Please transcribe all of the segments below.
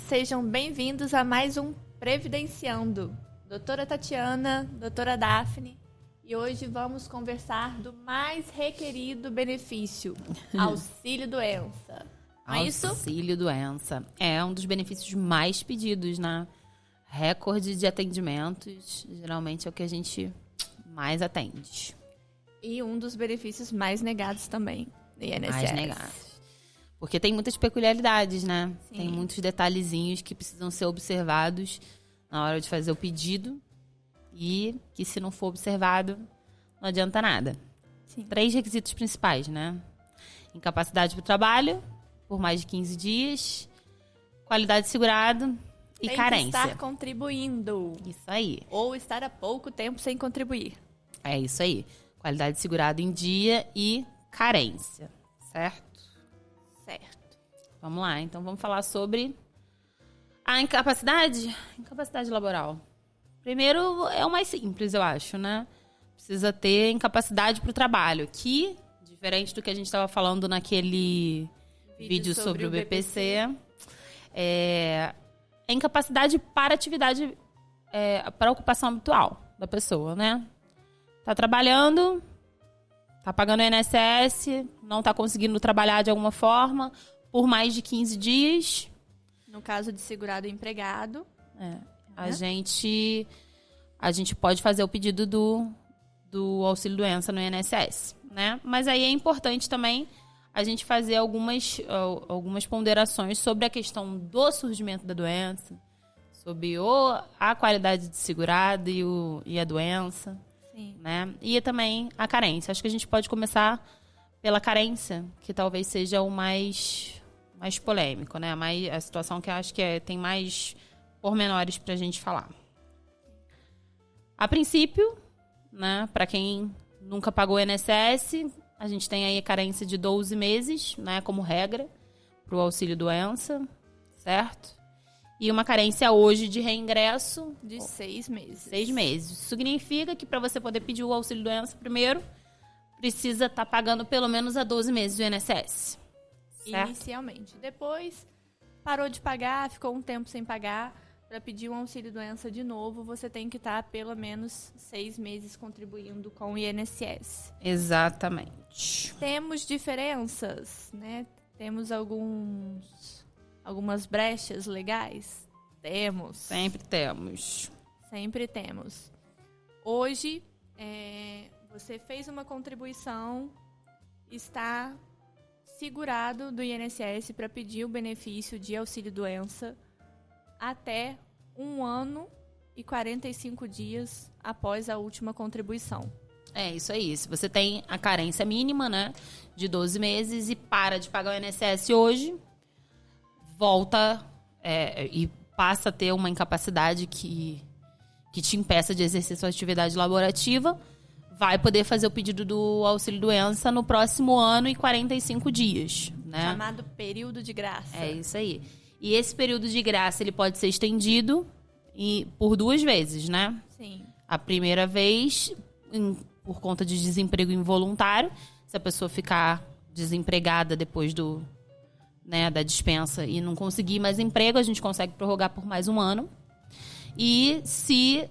sejam bem-vindos a mais um Previdenciando. Doutora Tatiana, doutora Daphne, e hoje vamos conversar do mais requerido benefício, auxílio-doença. Não é isso? Auxílio-doença é um dos benefícios mais pedidos, né? Recorde de atendimentos, geralmente é o que a gente mais atende. E um dos benefícios mais negados também, do INSS. Mais negados. Porque tem muitas peculiaridades, né? Sim. Tem muitos detalhezinhos que precisam ser observados na hora de fazer o pedido e que, se não for observado, não adianta nada. Sim. 3 requisitos principais, né? Incapacidade para o trabalho, por mais de 15 dias, qualidade de segurado e Tem carência. que estar contribuindo. Isso aí. Ou estar há pouco tempo sem contribuir. É isso aí. Qualidade de segurado em dia e carência, certo? Certo. Vamos lá, então vamos falar sobre incapacidade laboral. Primeiro, é o mais simples, eu acho, né? Precisa ter incapacidade para o trabalho, que, diferente do que a gente estava falando naquele vídeo sobre o BPC, é incapacidade para atividade, para ocupação habitual da pessoa, né? Tá trabalhando, tá pagando o INSS, não tá conseguindo trabalhar de alguma forma por mais de 15 dias. No caso de segurado empregado. A gente pode fazer o pedido do auxílio-doença no INSS, né? Mas aí é importante também a gente fazer algumas ponderações sobre a questão do surgimento da doença, sobre a qualidade de segurado e a doença. Sim. Né? E também a carência. Acho que a gente pode começar pela carência, que talvez seja o mais polêmico, né? A situação que eu acho que tem mais pormenores pra gente falar. A princípio, né, para quem nunca pagou o INSS, a gente tem aí a carência de 12 meses, né, como regra, pro auxílio-doença, certo? E uma carência hoje de reingresso De 6 meses. 6 meses. Isso significa que para você poder pedir o auxílio-doença primeiro, precisa estar pagando pelo menos há 12 meses do INSS. Certo? Inicialmente. Depois, parou de pagar, ficou um tempo sem pagar. Para pedir um auxílio-doença de novo, você tem que estar pelo menos 6 meses contribuindo com o INSS. Exatamente. Temos diferenças, né? Temos algumas brechas legais? Temos. Sempre temos. Sempre temos. Hoje, você fez uma contribuição, está segurado do INSS para pedir o benefício de auxílio-doença até 1 ano e 45 dias após a última contribuição. É isso aí. Se você tem a carência mínima, né, de 12 meses e para de pagar o INSS hoje, volta e passa a ter uma incapacidade que te impeça de exercer sua atividade laborativa, vai poder fazer o pedido do auxílio-doença no próximo ano e 45 dias, né? Chamado período de graça. É isso aí. E esse período de graça, ele pode ser estendido por 2 vezes, né? Sim. A primeira vez, por conta de desemprego involuntário, se a pessoa ficar desempregada depois da dispensa e não conseguir mais emprego, a gente consegue prorrogar por mais 1 ano. E se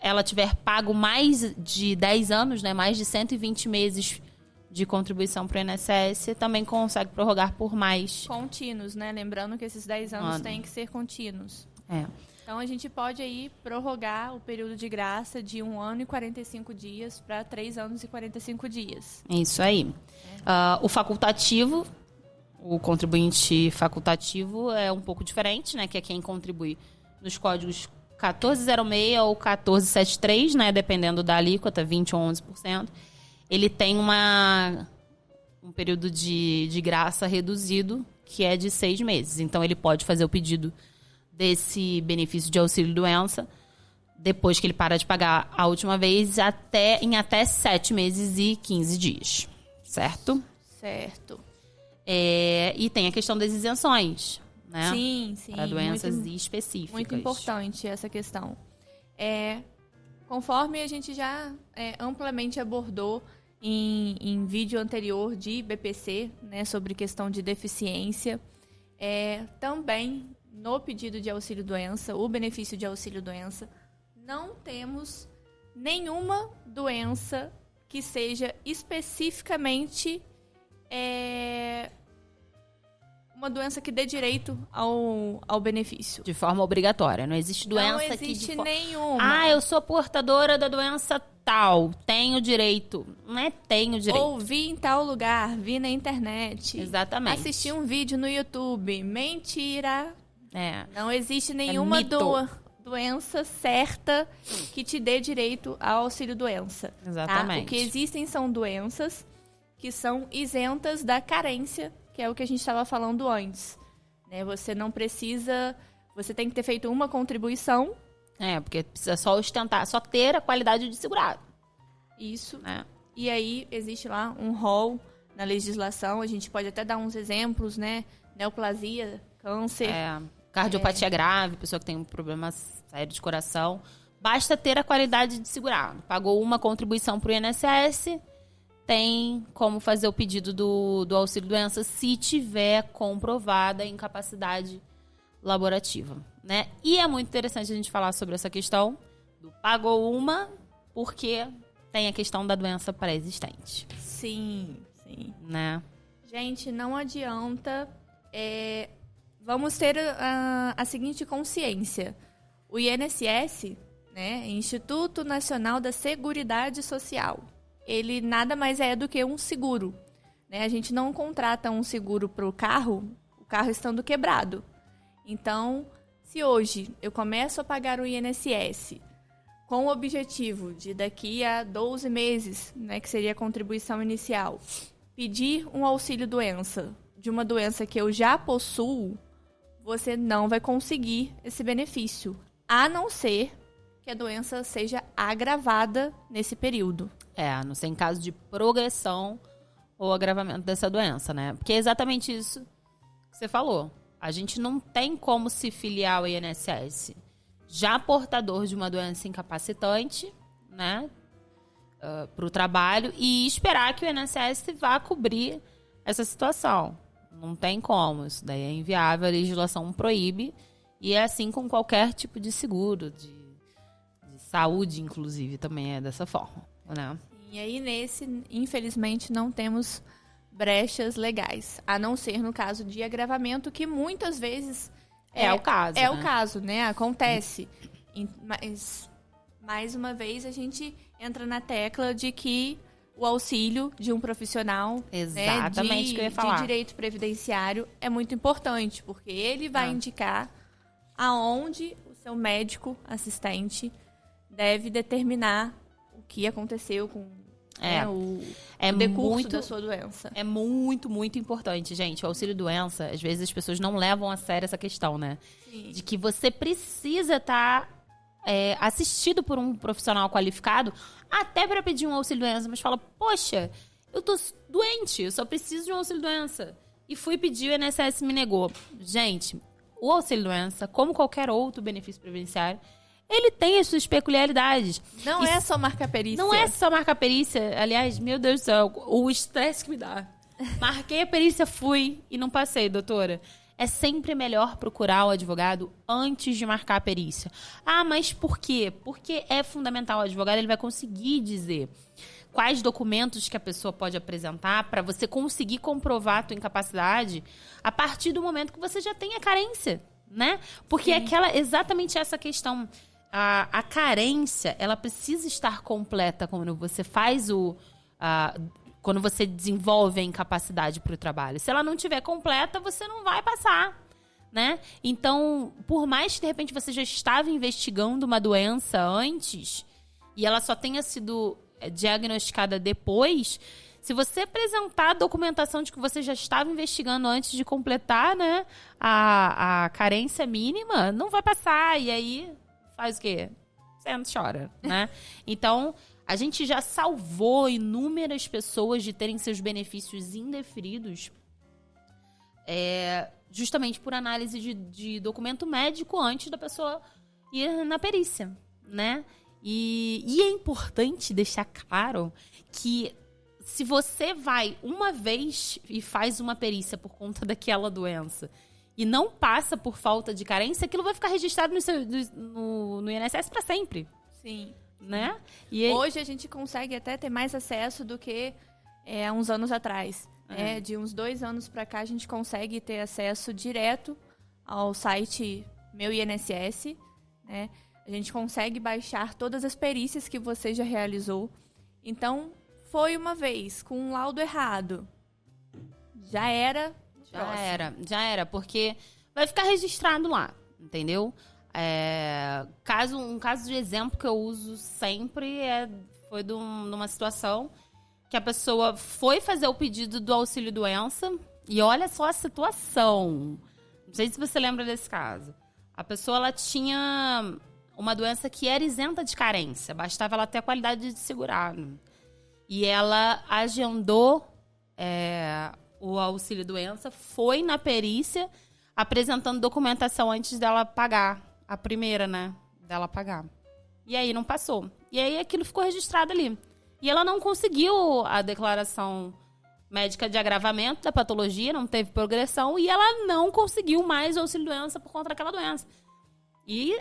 ela tiver pago mais de 10 anos, né, mais de 120 meses de contribuição para o INSS, também consegue prorrogar por mais. Contínuos, né? Lembrando que esses 10 anos têm que ser contínuos. Então, a gente pode aí prorrogar o período de graça de 1 ano e 45 dias para 3 anos e 45 dias. Isso aí. O facultativo, o contribuinte facultativo é um pouco diferente, né? Que é quem contribui nos códigos 1406 ou 1473, né? Dependendo da alíquota, 20% ou 11%. Ele tem um período de graça reduzido, que é de 6 meses. Então, ele pode fazer o pedido desse benefício de auxílio-doença depois que ele para de pagar a última vez, em até 7 meses e 15 dias. Certo? Certo. E tem a questão das isenções, né? Sim. Para doenças específicas. Muito importante essa questão. Conforme a gente já amplamente abordou em vídeo anterior de BPC, né, sobre questão de deficiência, também no pedido de auxílio-doença, o benefício de auxílio-doença, não temos nenhuma doença que seja especificamente uma doença que dê direito ao benefício. De forma obrigatória. Não existe doença não existe nenhuma. Ah, eu sou portadora da doença tal. Tenho direito. Não é tenho direito. Ou vi em tal lugar, vi na internet. Exatamente. Assisti um vídeo no YouTube. Mentira. Não existe É nenhuma mito. doença certa que te dê direito ao auxílio-doença. Exatamente. Tá? O que existem são doenças que são isentas da carência, que é o que a gente estava falando antes. Né? Você não precisa... Você tem que ter feito uma contribuição. Porque precisa só ostentar, só ter a qualidade de segurado. Isso. E aí, existe lá um rol na legislação. A gente pode até dar uns exemplos, né? Neoplasia, câncer. Cardiopatia grave, pessoa que tem um problema sério de coração. Basta ter a qualidade de segurado. Pagou uma contribuição para o INSS, tem como fazer o pedido do auxílio-doença se tiver comprovada a incapacidade laborativa, né? E é muito interessante a gente falar sobre essa questão do pagou uma, porque tem a questão da doença pré-existente. Sim. Né? Gente, não adianta... Vamos ter a seguinte consciência. O INSS, né, Instituto Nacional da Seguridade Social, ele nada mais é do que um seguro. Né? A gente não contrata um seguro para o carro estando quebrado. Então, se hoje eu começo a pagar o INSS com o objetivo de daqui a 12 meses, né, que seria a contribuição inicial, pedir um auxílio-doença de uma doença que eu já possuo, você não vai conseguir esse benefício, a não ser que a doença seja agravada nesse período. A não ser em caso de progressão ou agravamento dessa doença, né? Porque é exatamente isso que você falou. A gente não tem como se filiar ao INSS já portador de uma doença incapacitante, né? Para o trabalho e esperar que o INSS vá cobrir essa situação. Não tem como, isso daí é inviável, a legislação proíbe. E é assim com qualquer tipo de seguro, de saúde, inclusive, também é dessa forma, né? E aí, infelizmente, não temos brechas legais, a não ser no caso de agravamento, que muitas vezes é o caso. É, né? O caso, né? Acontece. Mas, mais uma vez, a gente entra na tecla de que o auxílio de um profissional, exatamente, né, que eu ia falar, de direito previdenciário é muito importante, porque ele vai indicar aonde o seu médico assistente deve determinar o que aconteceu com o decurso da sua doença. É muito, muito importante, gente. O auxílio-doença, às vezes as pessoas não levam a sério essa questão, né? Sim. De que você precisa estar assistido por um profissional qualificado até para pedir um auxílio-doença. Mas fala, poxa, eu tô doente, eu só preciso de um auxílio-doença. E fui pedir, o INSS me negou. Gente, o auxílio-doença, como qualquer outro benefício previdenciário, ele tem as suas peculiaridades. Não é só marcar perícia. Não é só marcar perícia. Aliás, meu Deus do céu, o estresse que me dá. Marquei a perícia, fui e não passei, doutora. É sempre melhor procurar o advogado antes de marcar a perícia. Ah, mas por quê? Porque é fundamental. O advogado ele vai conseguir dizer quais documentos que a pessoa pode apresentar para você conseguir comprovar a tua incapacidade a partir do momento que você já tem a carência, né? Porque é exatamente essa questão. A carência, ela precisa estar completa quando você faz quando você desenvolve a incapacidade para o trabalho. Se ela não estiver completa, você não vai passar, né? Então, por mais que de repente você já estava investigando uma doença antes e ela só tenha sido diagnosticada depois, se você apresentar a documentação de que você já estava investigando antes de completar, né, a carência mínima, não vai passar. E aí faz o quê? Senta e chora, né? Então, a gente já salvou inúmeras pessoas de terem seus benefícios indeferidos justamente por análise de documento médico antes da pessoa ir na perícia, né? E é importante deixar claro que se você vai uma vez e faz uma perícia por conta daquela doença e não passa por falta de carência, aquilo vai ficar registrado no INSS para sempre. Sim. Né? Hoje a gente consegue até ter mais acesso do que há uns anos atrás. De uns 2 anos para cá, a gente consegue ter acesso direto ao site Meu INSS. Né? A gente consegue baixar todas as perícias que você já realizou. Então, foi uma vez com um laudo errado. Já era. Já era, porque vai ficar registrado lá, entendeu? Um caso de exemplo que eu uso sempre foi de uma situação que a pessoa foi fazer o pedido do auxílio-doença e olha só a situação. Não sei se você lembra desse caso. A pessoa ela tinha uma doença que era isenta de carência, bastava ela ter a qualidade de segurado. E ela agendou o auxílio-doença, foi na perícia apresentando documentação antes dela pagar. A primeira, né? Dela pagar. E aí não passou. E aí aquilo ficou registrado ali. E ela não conseguiu a declaração médica de agravamento da patologia, não teve progressão, e ela não conseguiu mais o auxílio-doença por conta daquela doença. E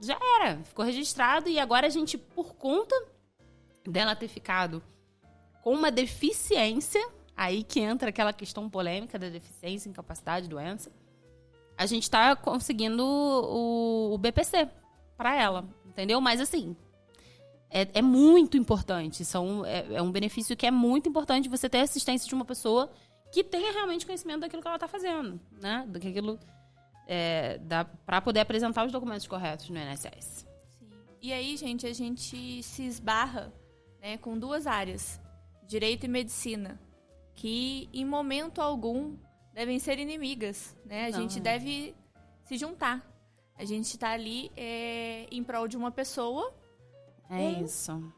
já era. Ficou registrado e agora a gente, por conta dela ter ficado com uma deficiência, aí que entra aquela questão polêmica da deficiência, incapacidade, doença, a gente está conseguindo o BPC para ela, entendeu? Mas, assim, é muito importante. É um benefício que é muito importante você ter assistência de uma pessoa que tenha realmente conhecimento daquilo que ela está fazendo, né? Daquilo para poder apresentar os documentos corretos no INSS. Sim. E aí, gente, a gente se esbarra, né, com 2 áreas, direito e medicina, que em momento algum devem ser inimigas, né? A gente deve se juntar. A gente está ali em prol de uma pessoa. Isso.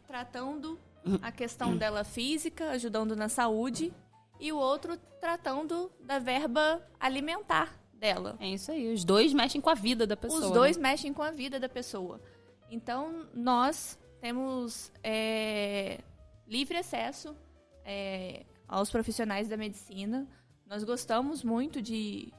Tratando a questão dela física, ajudando na saúde, e o outro tratando da verba alimentar dela. É isso aí. Os dois mexem com a vida da pessoa. Os dois mexem com a vida da pessoa. Então, nós temos livre acesso aos profissionais da medicina. Nós gostamos muito de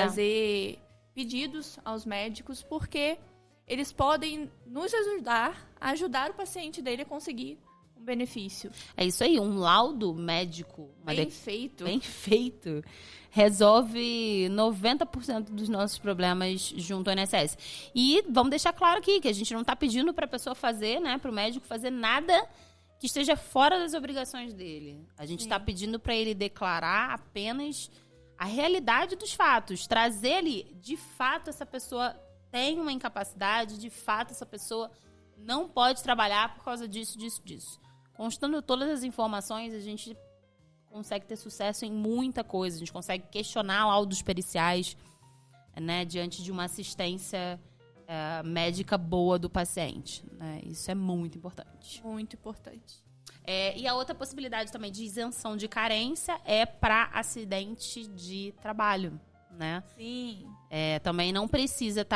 fazer pedidos aos médicos, porque eles podem nos ajudar a ajudar o paciente dele a conseguir um benefício. É isso aí, um laudo médico bem feito, resolve 90% dos nossos problemas junto ao INSS. E vamos deixar claro aqui que a gente não está pedindo para a pessoa fazer, né, para o médico fazer nada que esteja fora das obrigações dele. A gente está pedindo para ele declarar apenas a realidade dos fatos, trazer ali, de fato, essa pessoa tem uma incapacidade, de fato, essa pessoa não pode trabalhar por causa disso. Constando todas as informações, a gente consegue ter sucesso em muita coisa. A gente consegue questionar laudos periciais, né, diante de uma assistência médica boa do paciente. Né? Isso é muito importante. Muito importante. E a outra possibilidade também de isenção de carência é para acidente de trabalho. Né? Sim. Também não precisa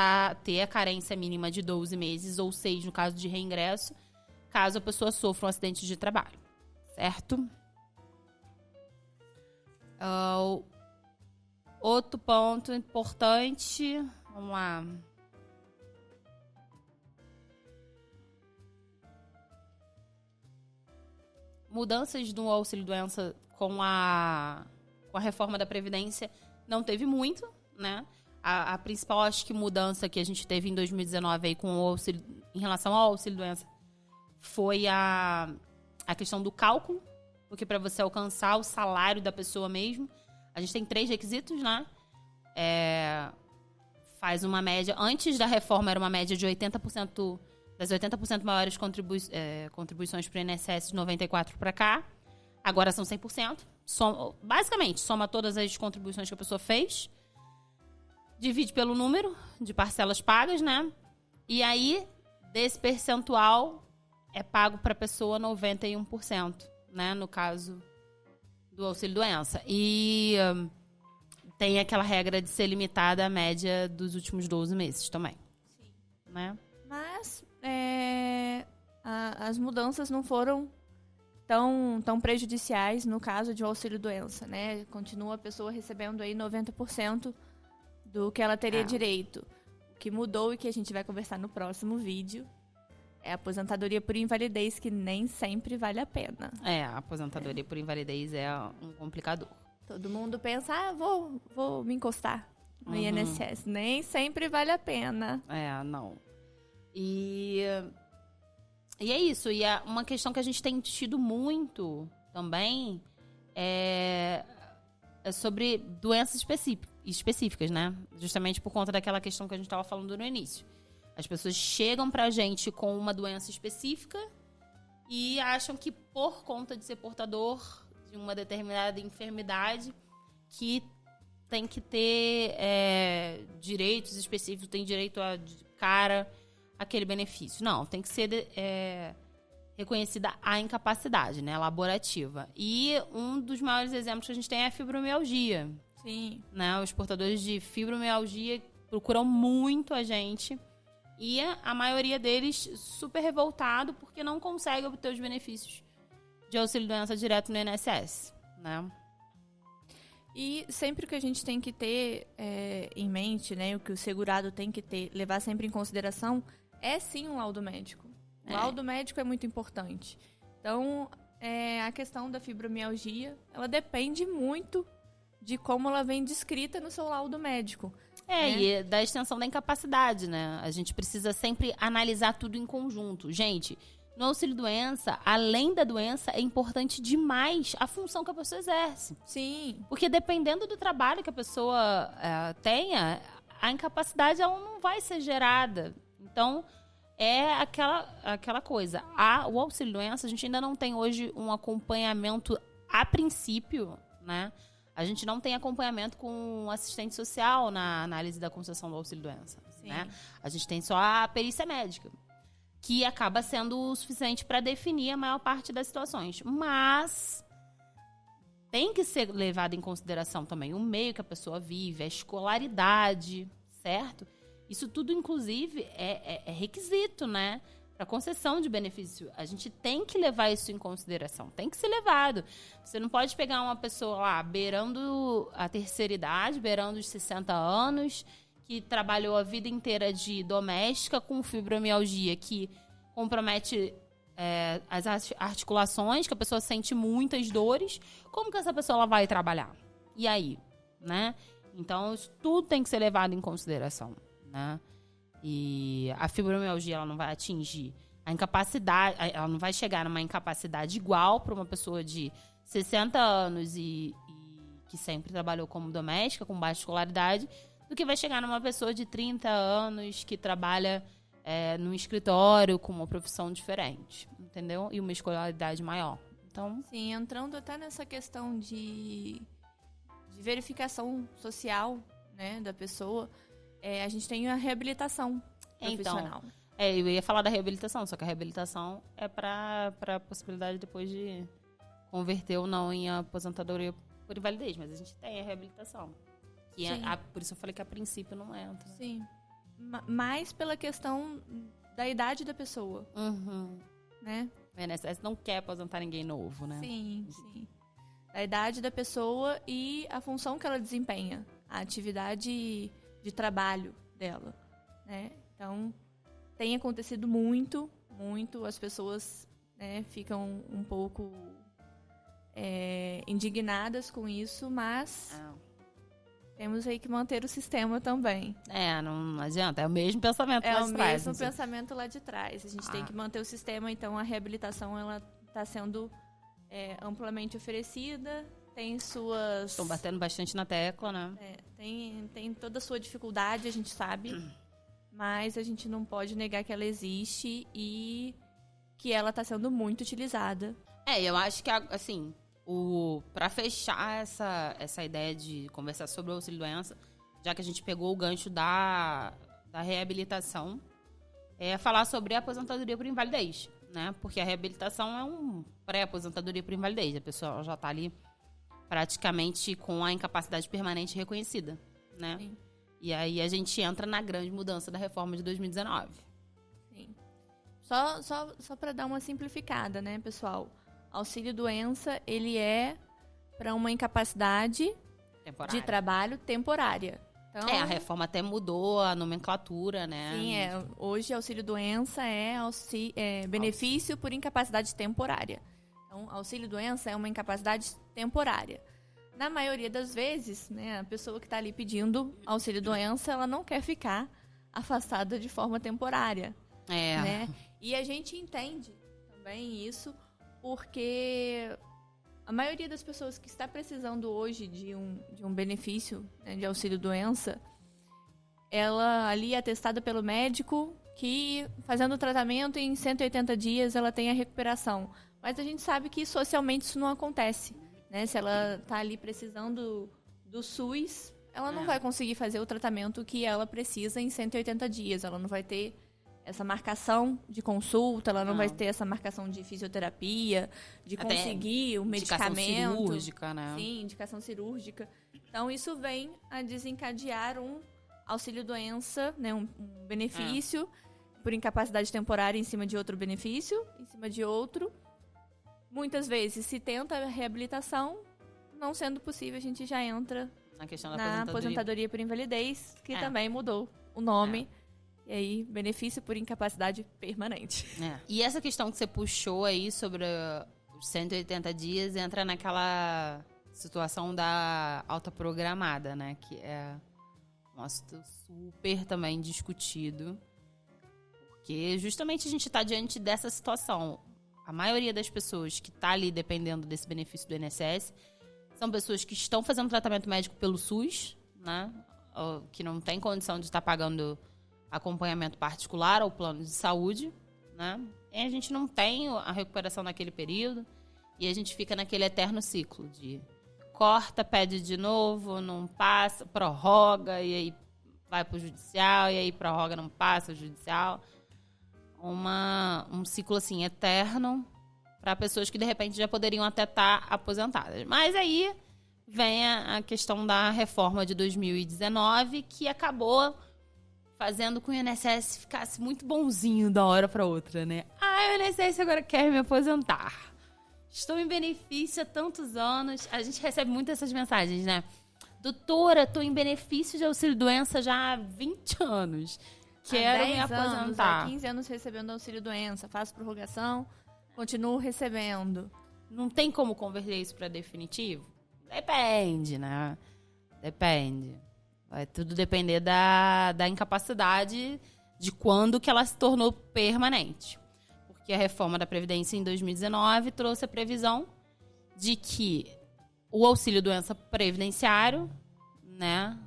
ter a carência mínima de 12 meses ou 6 no caso de reingresso, caso a pessoa sofra um acidente de trabalho. Certo? Outro ponto importante. Vamos lá. Mudanças do auxílio-doença com a reforma da Previdência não teve muito, né? A principal, acho que, mudança que a gente teve em 2019 aí em relação ao auxílio-doença foi a questão do cálculo, porque para você alcançar o salário da pessoa mesmo, a gente tem 3 requisitos, né? Faz uma média, antes da reforma era uma média de 80%, das 80% maiores contribuições para o INSS de 94 para cá, agora são 100%. Basicamente, soma todas as contribuições que a pessoa fez, divide pelo número de parcelas pagas, né? E aí, desse percentual, é pago para a pessoa 91%, né? No caso do auxílio-doença. E tem aquela regra de ser limitada à média dos últimos 12 meses também. Sim. Né? Mas as mudanças não foram tão prejudiciais no caso de um auxílio-doença, né? Continua a pessoa recebendo aí 90% do que ela teria direito. O que mudou e que a gente vai conversar no próximo vídeo é a aposentadoria por invalidez, que nem sempre vale a pena. A aposentadoria por invalidez é um complicador. Todo mundo pensa, vou me encostar no INSS. Nem sempre vale a pena. Não. E é isso. E uma questão que a gente tem tido muito também é sobre doenças específicas, né? Justamente por conta daquela questão que a gente estava falando no início. As pessoas chegam pra gente com uma doença específica e acham que por conta de ser portador de uma determinada enfermidade que tem que ter direitos específicos, tem direito a aquele benefício. Não, tem que ser reconhecida a incapacidade, né, laborativa. E um dos maiores exemplos que a gente tem é a fibromialgia. Sim. Né, os portadores de fibromialgia procuram muito a gente e a maioria deles super revoltado porque não consegue obter os benefícios de auxílio-doença direto no INSS, né? E sempre que a gente tem que ter em mente, né, o que o segurado tem que levar sempre em consideração, é sim um laudo médico. O laudo médico é muito importante. Então, a questão da fibromialgia, ela depende muito de como ela vem descrita no seu laudo médico. E da extensão da incapacidade, né? A gente precisa sempre analisar tudo em conjunto. Gente, no auxílio-doença, além da doença, é importante demais a função que a pessoa exerce. Sim. Porque dependendo do trabalho que a pessoa tenha, a incapacidade ela não vai ser gerada. Então, é aquela coisa. O auxílio-doença, a gente ainda não tem hoje um acompanhamento a princípio, né? A gente não tem acompanhamento com um assistente social na análise da concessão do auxílio-doença, né? A gente tem só a perícia médica, que acaba sendo o suficiente para definir a maior parte das situações. Mas tem que ser levado em consideração também o meio que a pessoa vive, a escolaridade, certo? Isso tudo, inclusive, é requisito, né? Para concessão de benefício. A gente tem que levar isso em consideração. Tem que ser levado. Você não pode pegar uma pessoa lá beirando a terceira idade, beirando os 60 anos, que trabalhou a vida inteira de doméstica com fibromialgia, que compromete as articulações, que a pessoa sente muitas dores. Como que essa pessoa ela vai trabalhar? E aí? Né? Então, isso tudo tem que ser levado em consideração, né? E a fibromialgia ela não vai atingir a incapacidade, ela não vai chegar numa incapacidade igual para uma pessoa de 60 anos e que sempre trabalhou como doméstica, com baixa escolaridade, do que vai chegar numa pessoa de 30 anos que trabalha num escritório com uma profissão diferente, entendeu? E uma escolaridade maior. Então, sim, entrando até nessa questão de verificação social, né, da pessoa, a gente tem a reabilitação profissional. Então, eu ia falar da reabilitação, só que a reabilitação é para a possibilidade depois de converter ou não em aposentadoria por invalidez, mas a gente tem a reabilitação. Que por isso eu falei que a princípio não entra. Sim, mais pela questão da idade da pessoa. Né? O INSS não quer aposentar ninguém novo, né? Sim, sim. Da idade da pessoa e a função que ela desempenha, a atividade de trabalho dela, né? Então, tem acontecido muito, as pessoas, né, ficam um pouco indignadas com isso, mas temos aí que manter o sistema também. Não adianta, é o mesmo pensamento lá de trás. É o mesmo pensamento lá de trás. A gente tem que manter o sistema, então a reabilitação ela está sendo amplamente oferecida. Tem suas... Estão batendo bastante na tecla, né? Tem toda a sua dificuldade, a gente sabe. Mas a gente não pode negar que ela existe e que ela está sendo muito utilizada. Eu acho que, assim, para fechar essa ideia de conversar sobre o auxílio-doença, já que a gente pegou o gancho da reabilitação, falar sobre a aposentadoria por invalidez, né? Porque a reabilitação é um pré-aposentadoria por invalidez. A pessoa já está ali praticamente com a incapacidade permanente reconhecida, né? Sim. E aí a gente entra na grande mudança da reforma de 2019. Sim. Só para dar uma simplificada, né, pessoal? auxílio-doença, ele é para uma incapacidade de trabalho temporária. Então, a reforma até mudou a nomenclatura, né? Sim, hoje auxílio-doença é benefício por incapacidade temporária. Então, auxílio-doença é uma incapacidade temporária. Na maioria das vezes, né, a pessoa que está ali pedindo auxílio-doença, ela não quer ficar afastada de forma temporária. Né? E a gente entende também isso porque a maioria das pessoas que está precisando hoje de um benefício, né, de auxílio-doença, ela ali é atestada pelo médico que, fazendo o tratamento, em 180 dias ela tem a recuperação. Mas a gente sabe que socialmente isso não acontece. Né? Se ela está ali precisando do SUS, ela não vai conseguir fazer o tratamento que ela precisa em 180 dias. Ela não vai ter essa marcação de consulta, ela não vai ter essa marcação de fisioterapia, de até conseguir o medicamento. Indicação cirúrgica, né? Sim, indicação cirúrgica. Então, isso vem a desencadear um auxílio-doença, né, um benefício por incapacidade temporária em cima de outro benefício, em cima de outro. Muitas vezes se tenta a reabilitação, não sendo possível, a gente já entra na questão da na aposentadoria por invalidez, que também mudou o nome. E aí, benefício por incapacidade permanente. E essa questão que você puxou aí sobre os 180 dias entra naquela situação da alta programada, né? Que é um assunto super também discutido. Porque justamente a gente está diante dessa situação. A maioria das pessoas que está ali dependendo desse benefício do INSS são pessoas que estão fazendo tratamento médico pelo SUS, né? Ou que não tem condição de estar pagando acompanhamento particular ou plano de saúde, né? E a gente não tem a recuperação naquele período e a gente fica naquele eterno ciclo de corta, pede de novo, não passa, prorroga e aí vai pro judicial e aí prorroga, não passa o judicial. Um ciclo assim eterno para pessoas que de repente já poderiam até estar aposentadas. Mas aí vem a questão da reforma de 2019 que acabou fazendo com que o INSS ficasse muito bonzinho da hora para outra, né? O INSS agora quer me aposentar. Estou em benefício há tantos anos. A gente recebe muito essas mensagens, né? Doutora, estou em benefício de auxílio-doença já há 20 anos. Quero me aposentar. Há 15 anos recebendo auxílio-doença. Faço prorrogação, continuo recebendo. Não tem como converter isso para definitivo? Depende, né? Depende. Vai tudo depender da incapacidade de quando que ela se tornou permanente. Porque a reforma da Previdência em 2019 trouxe a previsão de que o auxílio-doença previdenciário, né,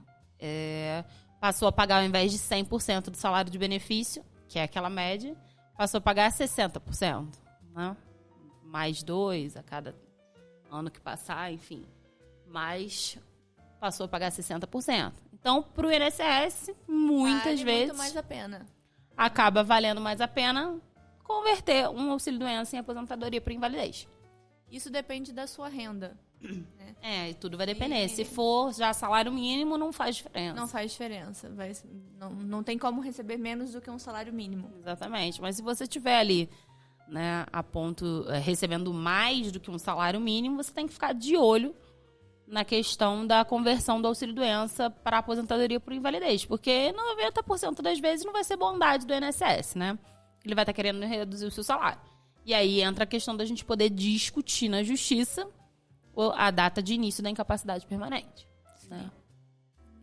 passou a pagar, ao invés de 100% do salário de benefício, que é aquela média, passou a pagar 60%. Né? Mais 2 a cada ano que passar, enfim. Mas passou a pagar 60%. Então, para o INSS, muitas vezes muito mais a pena. Acaba valendo mais a pena converter um auxílio-doença em aposentadoria por invalidez. Isso depende da sua renda. Né? E tudo vai depender. Se for já salário mínimo, não faz diferença. Não faz diferença. Não tem como receber menos do que um salário mínimo. Exatamente. Mas se você estiver ali, né, a ponto, recebendo mais do que um salário mínimo, você tem que ficar de olho na questão da conversão do auxílio-doença para aposentadoria por invalidez. Porque 90% das vezes não vai ser bondade do INSS, né? Ele vai estar querendo reduzir o seu salário. E aí entra a questão da gente poder discutir na justiça a data de início da incapacidade permanente. Né?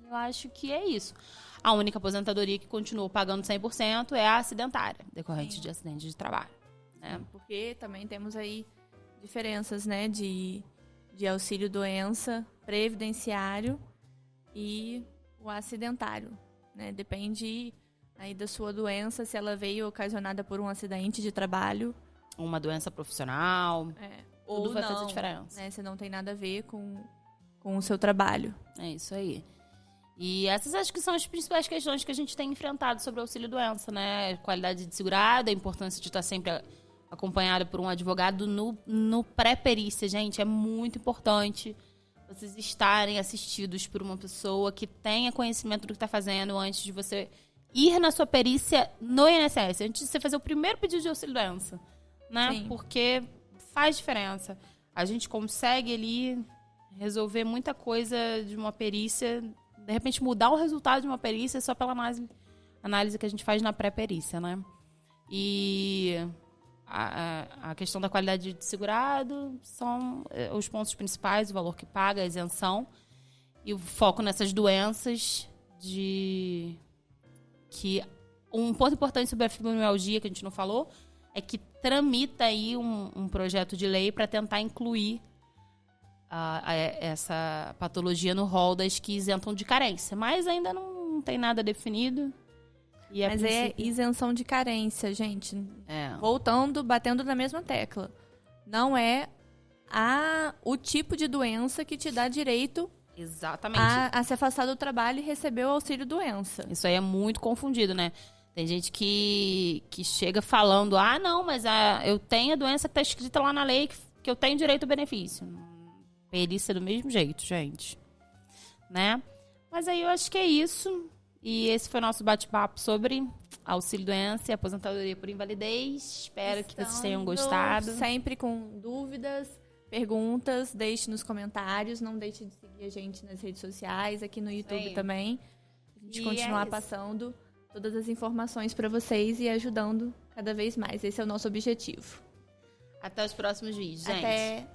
Eu acho que é isso. A única aposentadoria que continuou pagando 100% é a acidentária, decorrente de acidente de trabalho. Né? Porque também temos aí diferenças, né, de auxílio-doença previdenciário e o acidentário. Né? Depende aí da sua doença, se ela veio ocasionada por um acidente de trabalho. Uma doença profissional. Tudo ou vai não, fazer diferença. Né? Se não tem nada a ver com o seu trabalho. É isso aí. E essas acho que são as principais questões que a gente tem enfrentado sobre o auxílio-doença, né? Qualidade de segurado, a importância de estar sempre acompanhado por um advogado no pré-perícia, gente. É muito importante vocês estarem assistidos por uma pessoa que tenha conhecimento do que está fazendo antes de você ir na sua perícia no INSS, antes de você fazer o primeiro pedido de auxílio-doença, né? Sim. Porque faz diferença. A gente consegue ali resolver muita coisa de uma perícia, de repente mudar o resultado de uma perícia só pela análise que a gente faz na pré-perícia, né? E a questão da qualidade de segurado são os pontos principais, o valor que paga, a isenção e o foco nessas doenças que um ponto importante sobre a fibromialgia que a gente não falou é que tramita aí um projeto de lei para tentar incluir essa patologia no rol das que isentam de carência, mas ainda não tem nada definido. Mas é isenção de carência, gente. Voltando, batendo na mesma tecla. Não é o tipo de doença que te dá direito exatamente a se afastar do trabalho e receber o auxílio-doença. Isso aí é muito confundido, né? Tem gente que chega falando, não, mas eu tenho a doença que está escrita lá na lei que eu tenho direito ao benefício. Perícia do mesmo jeito, gente. Né? Mas aí eu acho que é isso. E esse foi o nosso bate-papo sobre auxílio-doença e aposentadoria por invalidez. Espero que vocês tenham gostado. Sempre com dúvidas, perguntas, deixe nos comentários. Não deixe de seguir a gente nas redes sociais, aqui no YouTube também. A gente continuar passando todas as informações para vocês e ajudando cada vez mais. Esse é o nosso objetivo. Até os próximos vídeos, gente. Até.